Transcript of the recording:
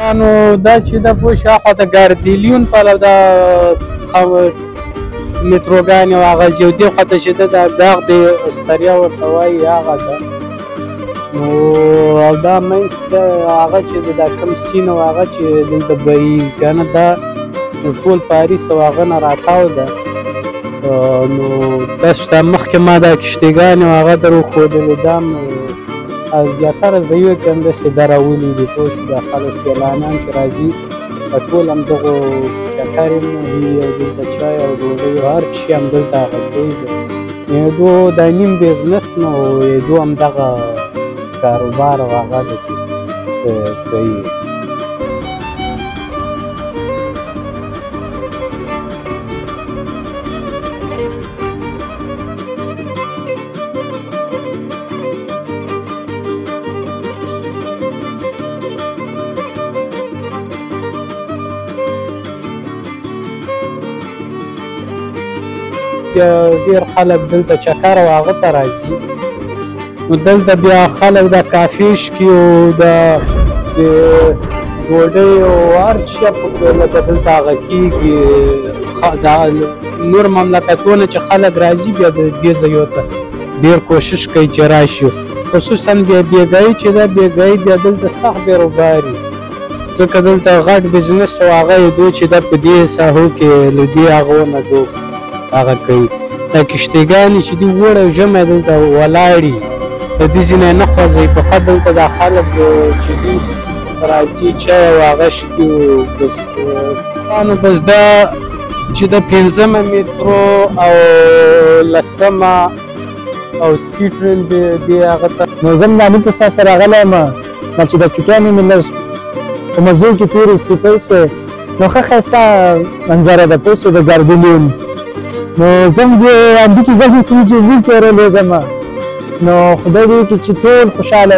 نو دا چې د پوه شاوخوا د ګاردیلیون پلو د متروګانې او هغه یو دې خواته چې ده د داغ د استریا ورته وایي هغه ده. نو او دا منځ ته هغه چې دا کوم سیند او هغه چې دلته بهیږي که نه دا ټول پاریس او هغه نه راتاو ده. نو تاسو ته مخکې ما دا کښتیګانې او هغه در وښودلې دا هم زیاتره ځایونه کې همداسې ده راولي دي پوه شو. دا خلک سیلانیان چې راځي ټول همدغو چکر یې وي او دلته چای او ډوډۍ او هر شي همدلته هغه کوي. یدو دا نیم بزنس نو یدو همدغه کاروبار او هغه ده چې کوي. ډېر خلک دلته چکر او هغه ته راځي. نو دلته بیا خلک د کافي څښي او د ډوډۍ او هر شی لکه دلته هغه کېږي. دا نور مملکتونه چې خلک راځي بیا د دې ځایو ته ډېر کوشش کوي چې راشي. خصوصا بیا بېګایي چې ده بېګایي بیا دلته سخت بېروبار وي ځکه دلته غټ بزنس او هغه یې دو چې ده په دې ساحو کې له دې هغو نه دو هغه کوي. دا کښتیګانې چې دي وړ او ژمی دلته ولاړې د دې ځینې نه خوځوي. فقط دلته دا خلک چې دي راځي چای او هغه څښي بس. نو بس دا چې د 5مه مترو او 10مه او سي ټرین دې هغه ته نو زه هم نامي په ستا سره راغلی یم چې د چوټیانې مې لږ په مزو کې تېرې سي پوه شوې. نو ښه ښایسته منظره ده پوه شوې د ګاردیلیون. نو زه هم دې همدې کې ګرځې سوي چې موږ تېرېږم. نو خدای دې وکړي چې ټول خوشحاله